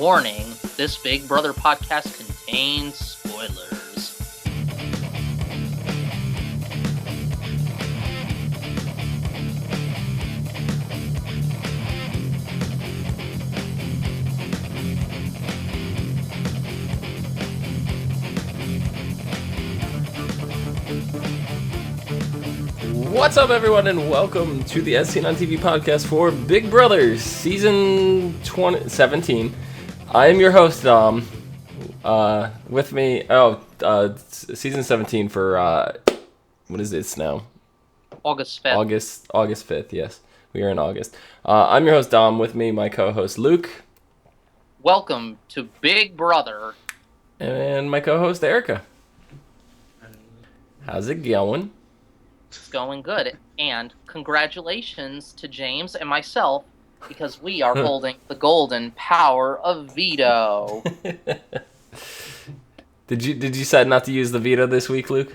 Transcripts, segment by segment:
Warning, this Big Brother podcast contains spoilers. What's up, everyone, and welcome to the As Seen on TV podcast for Big Brother Season 17. I am your host, Dom. With me, Season 17 for, what is this now? August 5th. August 5th, yes. We are in August. I'm your host, Dom. With me, my co-host, Luke. Welcome to Big Brother. And my co-host, Erika. How's it going? It's going good. And congratulations to James and myself, because we are holding the golden power of veto. Did you decide not to use the veto this week, Luke?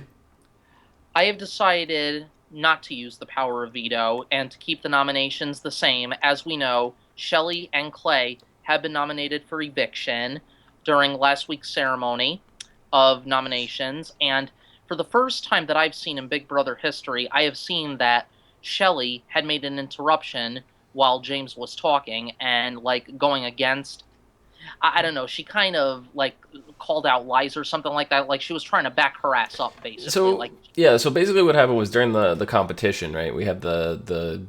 I have decided not to use the power of veto and to keep the nominations the same. As we know, Shelley and Clay have been nominated for eviction during last week's ceremony of nominations, and for the first time that I've seen in Big Brother history, I have seen that Shelley had made an interruption while James was talking and, going against... I don't know, she kind of, called out lies or something like that. Like, she was trying to back her ass up, basically. So basically what happened was during the competition, right? We had the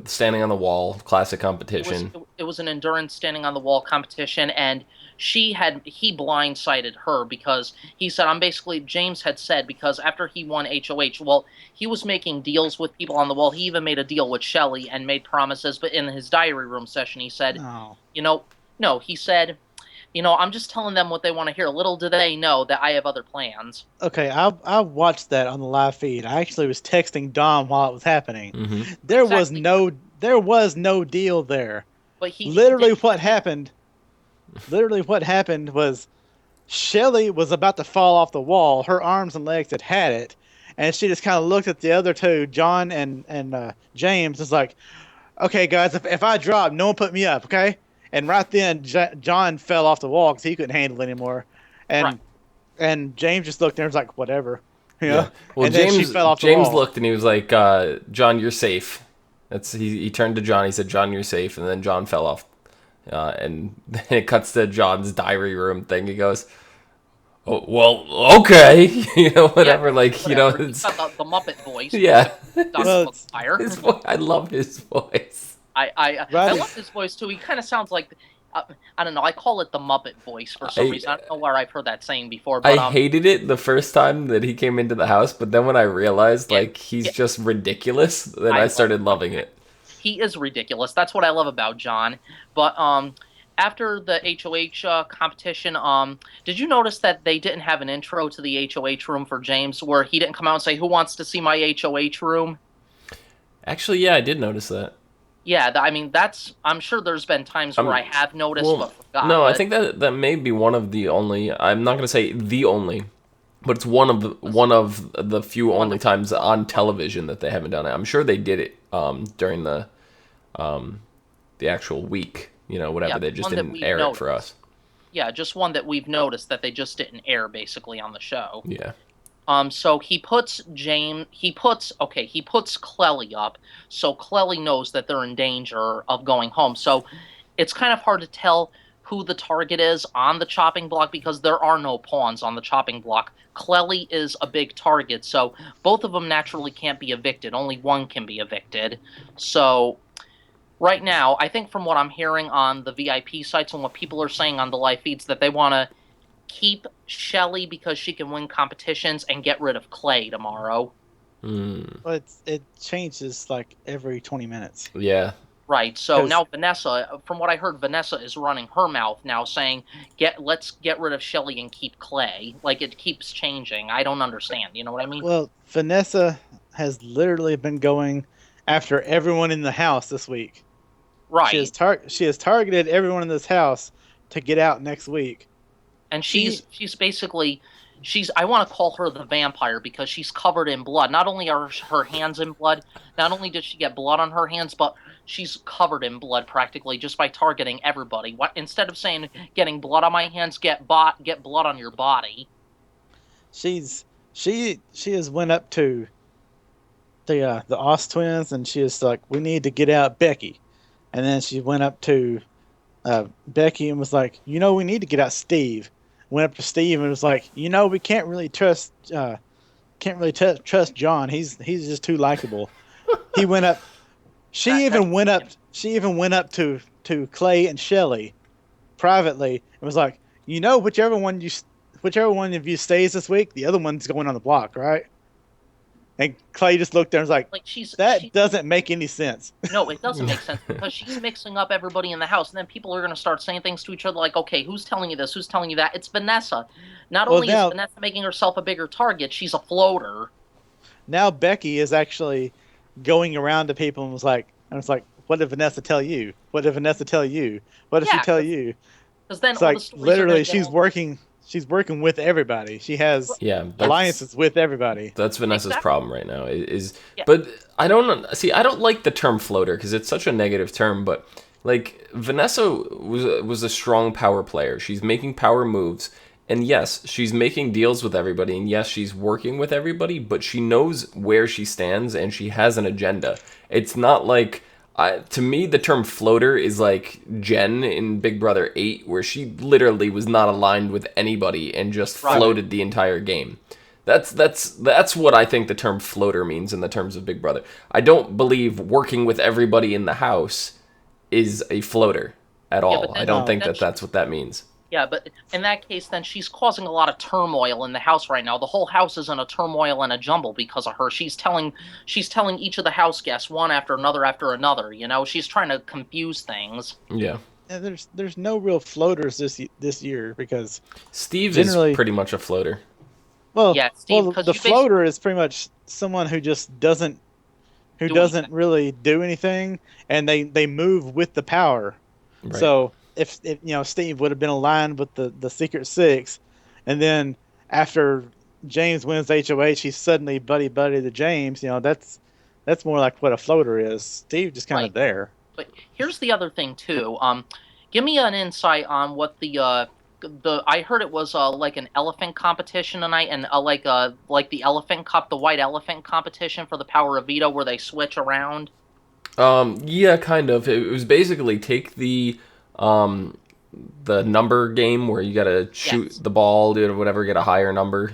standing on the wall, classic competition. It was an endurance standing on the wall competition, and he blindsided her because he said, James had said, because after he won HOH, well, he was making deals with people on the wall. He even made a deal with Shelley and made promises, but in his diary room session, he said, he said, I'm just telling them what they want to hear. Little do they know that I have other plans. Okay, I watched that on the live feed. I actually was texting Dom while it was happening. Mm-hmm. There was no deal there. But what happened was Shelley was about to fall off the wall. Her arms and legs had it, and she just kind of looked at the other two, John and James. It's like, okay, guys, if I drop, no one put me up, okay? And right then, John fell off the wall because he couldn't handle it anymore, and James just looked there and was like, whatever, Yeah. Well, and James, then she fell off the James wall. looked and he was like, John, you're safe. He turned to John. He said, John, you're safe. And then John fell off. And then it cuts to John's diary room thing. He goes, oh, well, okay. Whatever. Yeah, whatever. It's... He's got the Muppet voice. Yeah. His voice, I love his voice. I love his voice, too. He kind of sounds like... I don't know. I call it the Muppet voice for some reason. I don't know where I've heard that saying before. But, I hated it the first time that he came into the house, but then when I realized, he's just ridiculous, then I started loving it. He is ridiculous. That's what I love about John. But after the HOH competition, did you notice that they didn't have an intro to the HOH room for James, where he didn't come out and say, "Who wants to see my HOH room?" Actually, yeah, I did notice that. Yeah, I'm sure there's been times where I have noticed but forgot. No, I think that may be one of the only, I'm not going to say the only, but it's one of the few only times on television that they haven't done it. I'm sure they did it during the actual week, whatever. They just didn't air it for us. Yeah, just one that we've noticed that they just didn't air basically on the show. Yeah. So he puts Clelly up, so Clelly knows that they're in danger of going home. So it's kind of hard to tell who the target is on the chopping block because there are no pawns on the chopping block. Clelly is a big target, so both of them naturally can't be evicted. Only one can be evicted. So right now, I think from what I'm hearing on the VIP sites and what people are saying on the live feeds, that they want to keep Shelley because she can win competitions and get rid of Clay tomorrow. But it changes every 20 minutes. Yeah. Right. So now Vanessa, from what I heard, Vanessa is running her mouth now saying, let's get rid of Shelley and keep Clay. It keeps changing. I don't understand. You know what I mean? Well, Vanessa has literally been going after everyone in the house this week. Right. She has targeted everyone in this house to get out next week. And she's basically, I want to call her the vampire because she's covered in blood. Not only are her hands in blood, not only did she get blood on her hands, but she's covered in blood practically just by targeting everybody. What, instead of saying getting blood on my hands, get blood on your body. She's she has went up to the Oz twins, and she was like, "We need to get out Becky," and then she went up to Becky and was like, "We need to get out Steve." Went up to Steve and was like, "We can't really trust John. He's just too likable." He went up. She That even went up. She even went up to Clay and Shelly privately and was like, whichever one of you stays this week, the other one's going on the block, right? And Clay just looked there and was like, like she's that doesn't make any sense. no, it doesn't make sense because she's mixing up everybody in the house, and then people are going to start saying things to each other like, okay, who's telling you this? Who's telling you that? It's Vanessa. Not Well, only is Vanessa making herself a bigger target, she's a floater. now Becky is actually going around to people and was like, what did Vanessa tell you? What did Vanessa tell you? What did she Yeah, tell you? because then It's all like the stories are literally going to she's working with everybody. She has Yeah, alliances with everybody. that's Vanessa's Exactly. problem right now. Is Yeah. But I don't see. I don't like the term floater because it's such a negative term. But like Vanessa was a strong power player. She's making power moves, and yes, she's making deals with everybody, and yes, she's working with everybody. But she knows where she stands, and she has an agenda. It's not like. To me, the term floater is like Jen in Big Brother 8, where she literally was not aligned with anybody and just floated the entire game. That's what I think the term floater means in the terms of Big Brother. I don't believe working with everybody in the house is a floater at all. I don't think that's what that means. Yeah, but in that case, then she's causing a lot of turmoil in the house right now. The whole house is in a turmoil and a jumble because of her. She's telling each of the house guests one after another after another. She's trying to confuse things. Yeah. There's no real floaters this year because Steve generally is pretty much a floater. well Yeah, Steve, the floater is pretty much someone who just doesn't really do anything, and they move with the power. Right. So if Steve would have been aligned with the Secret Six, and then after James wins HOH, he's suddenly buddy to James. That's more like what a floater is. Steve just kind of there. But here's the other thing too. Give me an insight on what the I heard it was like an elephant competition tonight, and like the elephant cup, the white elephant competition for the power of veto, where they switch around. Yeah, kind of. It was basically take the number game where you gotta shoot the ball, or whatever, get a higher number.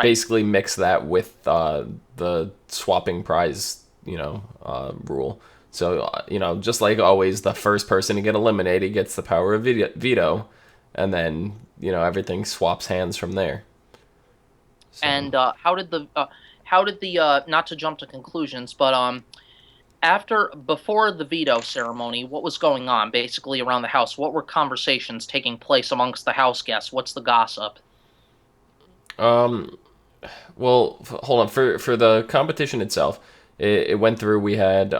Basically mix that with the swapping prize, rule. So just like always, the first person to get eliminated gets the power of veto, and then everything swaps hands from there. So. And how did the not to jump to conclusions, but before the veto ceremony, what was going on basically around the house? What were conversations taking place amongst the house guests? What's the gossip? Well, hold on. For the competition itself, it went through. We had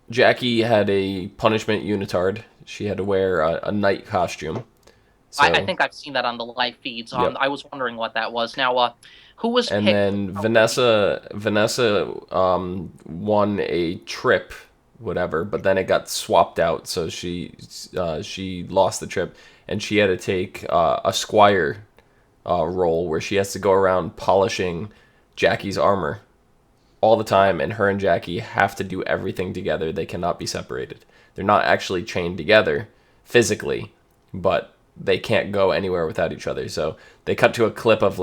Jackie had a punishment unitard. She had to wear a knight costume. So, I think I've seen that on the live feeds. Yep. I was wondering what that was. Now, who was and picked? then Vanessa won a trip, whatever, but then it got swapped out, so she lost the trip, and she had to take a squire role where she has to go around polishing Jackie's armor all the time, and her and Jackie have to do everything together. They cannot be separated. They're not actually chained together physically, but they can't go anywhere without each other. So they cut to a clip of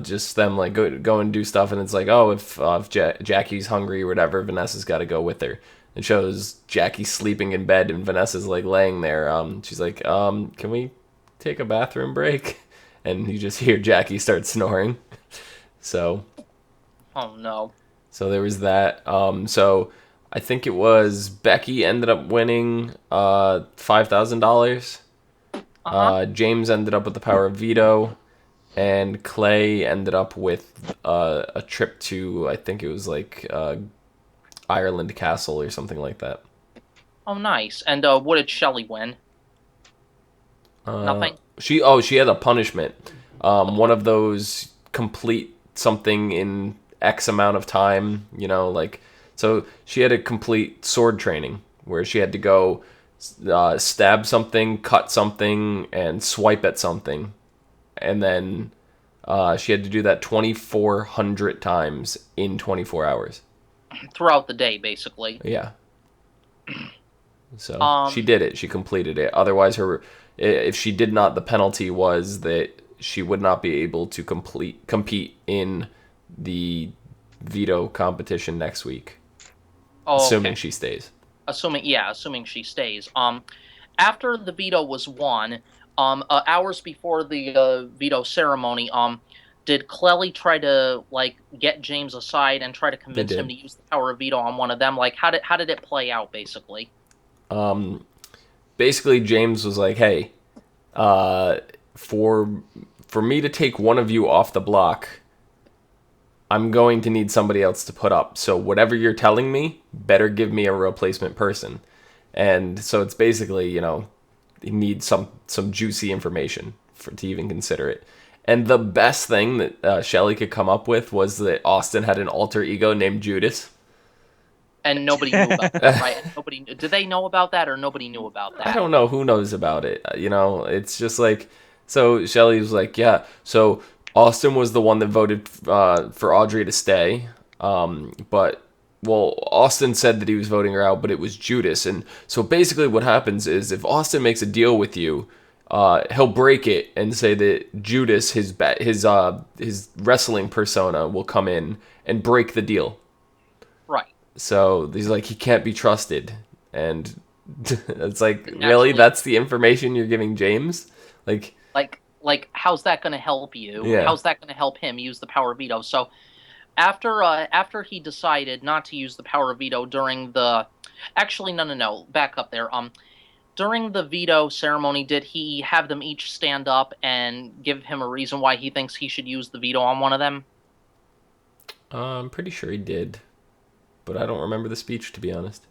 just them go and do stuff, and it's like, oh, if Jackie's hungry or whatever, Vanessa's got to go with her. It shows Jackie sleeping in bed, and Vanessa's laying there. She's like, can we take a bathroom break? And you just hear Jackie start snoring. So. Oh no. So there was that. So I think it was Becky ended up winning $5,000. James ended up with the power of veto, and Clay ended up with a trip to, I think it was Ireland Castle or something like that. Oh, nice. And what did Shelly win? Nothing. She had a punishment. One of those complete something in X amount of time. So she had a complete sword training where she had to go stab something, cut something, and swipe at something. And then she had to do that 2,400 times in 24 hours. Throughout the day, basically. Yeah. So she Um, did it. She completed it. Otherwise, if she did not, the penalty was that she would not be able to compete in the veto competition next week, oh, assuming okay. she stays. Assuming she stays. After the veto was won, hours before the veto ceremony, did Clelly try to like get James aside and try to They convince him did. to use the power of veto on one of them? Like, how did it play out, basically? Basically, James was like, "Hey, uh, for for me to take one of you off the block, I'm going to need somebody else to put up. So whatever you're telling me, better give me a replacement person." And so it's basically, he needs some juicy information to even consider it. And the best thing that Shelley could come up with was that Austin had an alter ego named Judas. And nobody knew about that, right? And nobody did they know about that, or nobody knew about I that? don't know who knows about it. It's just like, so Shelley was like, yeah. So Austin was the one that voted for Audrey to stay. But well, Austin said that he was voting her out, but it was Judas. And so basically, what happens is if Austin makes a deal with you, he'll break it and say that Judas, his wrestling persona, will come in and break the deal. Right. So he's like, he can't be trusted, and it's like, really, Naturally, that's the information you're giving James? Like, like how's that going to help you? yeah. How's that going to help him use the power of veto? So after he decided not to use the power of veto during the actually no, back up there. During the veto ceremony, did he have them each stand up and give him a reason why he thinks he should use the veto on one of them? I'm pretty sure he did, but I don't remember the speech, to be honest.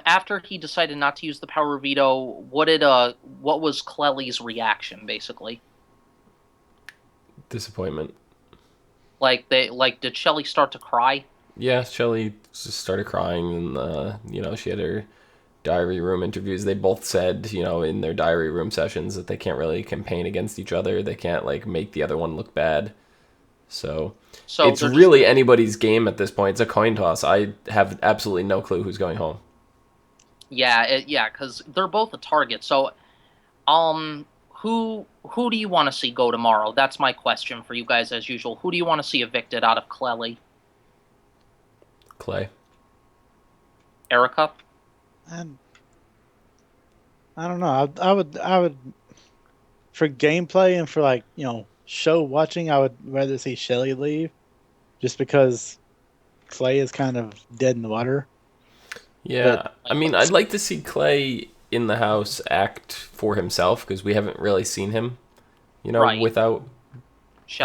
After he decided not to use the power of veto, what was Clelly's reaction, basically? Disappointment. Did Shelley start to cry? Yeah, Shelley just started crying, and she had her diary room interviews. They both said, in their diary room sessions, that they can't really campaign against each other. They can't like make the other one look bad. So So it's they're just really anybody's game at this point. It's a coin toss. I have absolutely no clue who's going home. yeah, because they're both a target. So who do you want to see go tomorrow? That's my question for you guys, as usual. Who do you want to see evicted out of Clelly? Clay. Erika? And I don't know. I would for gameplay and for like show watching. I would rather see Shelly leave, just because Clay is kind of dead in the water. But Yeah, I mean, I'd like to see Clay in the house act for himself because we haven't really seen him, Right. without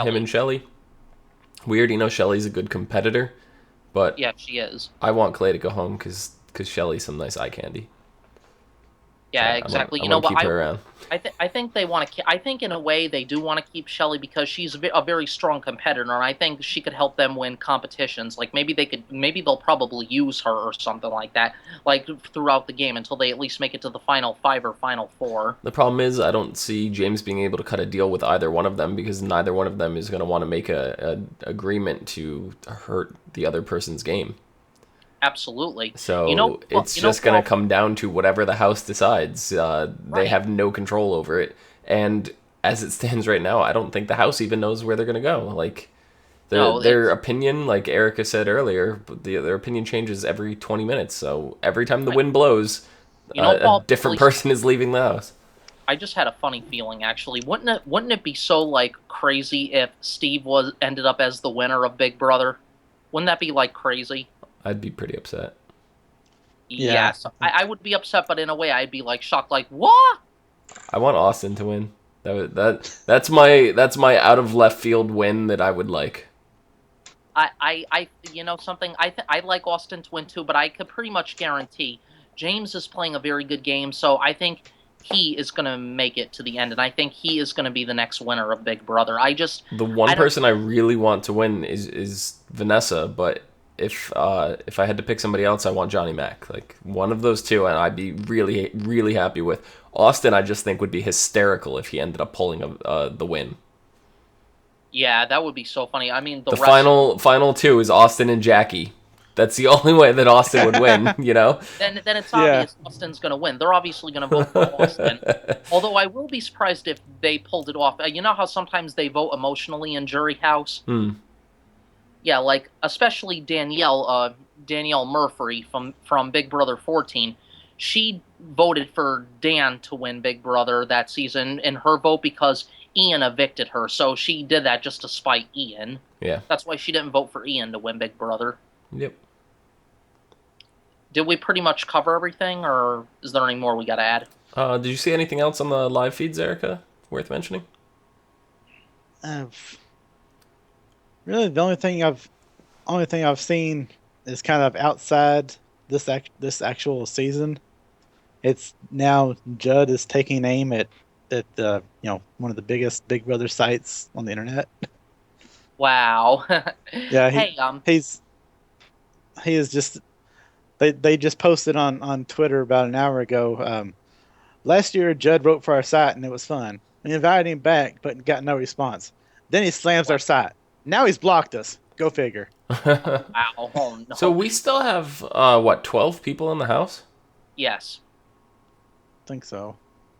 him Shelley. and Shelly. We already know Shelly's a good competitor, but Yeah, she is. I want Clay to go home because Shelly's some nice eye candy. So Yeah, I want exactly. I You know want to what? keep her around. I think they want to. I think in a way they do want to keep Shelley because she's a very strong competitor, and I think she could help them win competitions. Like maybe they'll probably use her or something like that, like throughout the game until they at least make it to the final five or final four. The problem is I don't see James being able to cut a deal with either one of them because neither one of them is going to want to make a agreement to hurt the other person's game. Absolutely. So it's just going to come down to whatever the House decides. They Right. have no control over it. And as it stands right now, I don't think the House even knows where they're going to go. Like, No, their opinion, like Erica said earlier, their opinion changes every 20 minutes. So every time the wind blows, a Paul. different person is leaving the house. I just had a funny feeling actually. Wouldn't it be so like crazy if Steve was ended up as the winner of Big Brother? Wouldn't that be like crazy? I'd be pretty upset. yeah, Yes, I would be upset, but in a way, I'd be like shocked, like what? I want Austin to win. That's my out of left field win that I would like. You know something. I like Austin to win too, but I could pretty much guarantee James is playing a very good game, so I think he is going to make it to the end, and I think he is going to be the next winner of Big Brother. The one I don't. person I really want to win is Vanessa, but if I had to pick somebody else, I want Johnny Mac. Like one of those two, and I'd be really, really happy with. Austin, I just think would be hysterical if he ended up pulling the win. Yeah, that would be so funny. I mean, The final two is Austin and Jackie. That's the only way that Austin would win, you know? Then it's Yeah. obvious Austin's going to win. They're obviously going to vote for Austin. Although I will be surprised if they pulled it off. You know how sometimes they vote emotionally in Jury House? Yeah, like especially Danielle Murphy from Big Brother 14. She voted for Dan to win Big Brother that season in her vote because Ian evicted her. So she did that just to spite Ian. Yeah. That's why she didn't vote for Ian to win Big Brother. Yep. Did we pretty much cover everything, or is there any more we got to add? Did you see anything else on the live feeds, Erika, worth mentioning? Really, the only thing I've seen is kind of outside this actual season. It's now Judd is taking aim at the one of the biggest Big Brother sites on the internet. Wow. Yeah, Hey, he is just they just posted on Twitter about an hour ago. Last year Judd wrote for our site and it was fun. We invited him back but got no response. Then he slams our site. Now he's blocked us. Go figure. wow. Oh, no. So we still have 12 people in the house? Yes. I think so.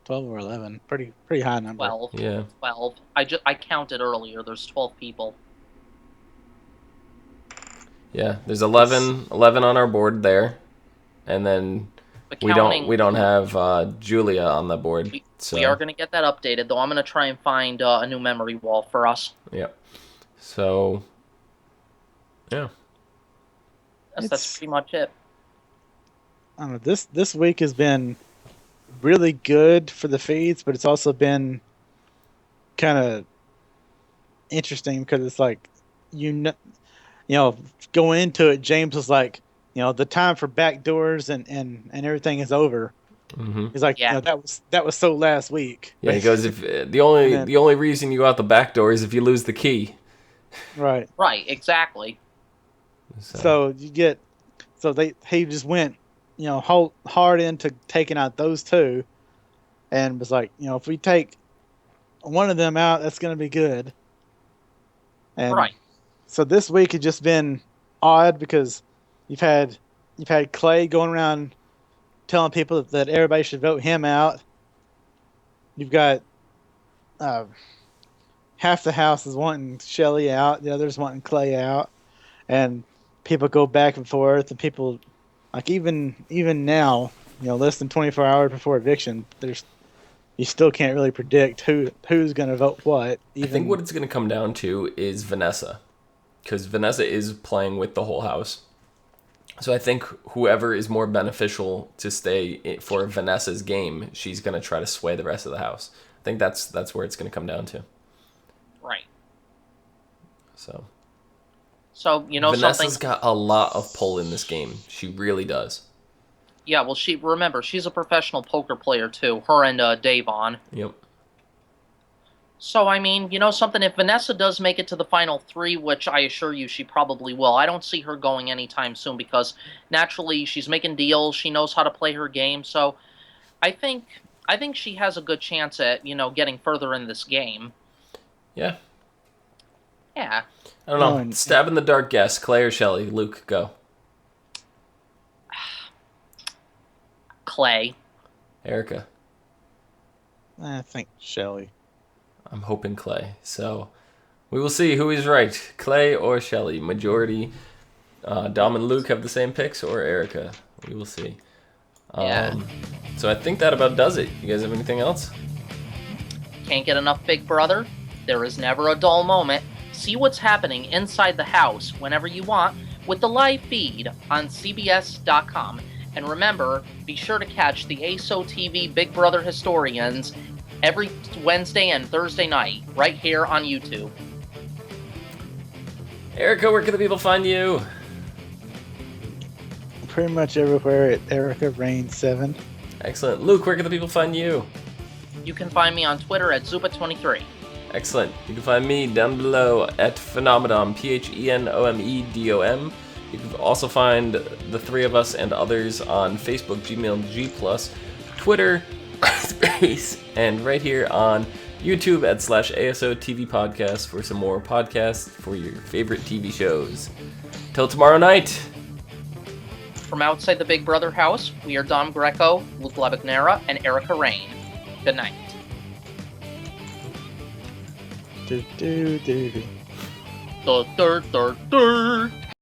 12 or 11. Pretty high number. 12. Yeah. 12. I counted earlier. There's 12 people. Yeah, there's 11 on our board there, and then But we don't have Julia on the board. So we are going to get that updated, though. I'm going to try and find a new memory wall for us. Yep. So yeah, That's pretty much it. I don't know. This week has been really good for the feeds, but it's also been kind of interesting because it's like going into it, James was like, the time for backdoors and everything is over. mm-hmm. He's like, Yeah. that was so last week. Yeah, he goes, if the only reason you go out the back door is if you lose the key. Right. Right, exactly. So he just went, hard into taking out those two, and was like, if we take one of them out, that's going to be good. And Right. so this week has just been odd because you've had Clay going around telling people that everybody should vote him out. You've got half the house is wanting Shelley out, the others wanting Clay out, and people go back and forth. And people, like even now, less than 24 hours before eviction, you still can't really predict who's going to vote what. I think what it's going to come down to is Vanessa, because Vanessa is playing with the whole house. So I think whoever is more beneficial to stay for Vanessa's game, she's going to try to sway the rest of the house. I think that's where it's going to come down to. Right. So Vanessa's Vanessa's got a lot of pull in this game. She really does. Yeah, well, she's a professional poker player, too. Her and Davon. Yep. So, I mean, something, if Vanessa does make it to the final three, which I assure you she probably will, I don't see her going anytime soon because, naturally, she's making deals, she knows how to play her game, so I think she has a good chance at, getting further in this game. Yeah. Yeah. I don't know. Stab in the dark guess. Clay or Shelley? Luke, go. Clay. Erika. I think Shelley. I'm hoping Clay. So we will see who is right, Clay or Shelley. Majority. Dom and Luke have the same picks, or Erika. We will see. Yeah. So I think that about does it. You guys have anything else? Can't get enough Big Brother? There is never a dull moment. See what's happening inside the house whenever you want with the live feed on CBS.com. And remember, be sure to catch the ASO TV Big Brother Historians every Wednesday and Thursday night right here on YouTube. Erika, where can the people find you? Pretty much everywhere at Erika Rain 7. Excellent. Luke, where can the people find you? You can find me on Twitter at Zupa23. Excellent. You can find me down below at Phenomedom, Phenomedom. You You can also find the three of us and others on Facebook, Gmail, G+, Twitter, Space, and right here on YouTube at /ASO TV Podcast for some more podcasts for your favorite TV shows. Till tomorrow night. From outside the Big Brother house, we are Dom Greco, Luke Labagnera, and Erika Rain. Good night. Do, do, do, do. Dur, dur, dur, dur.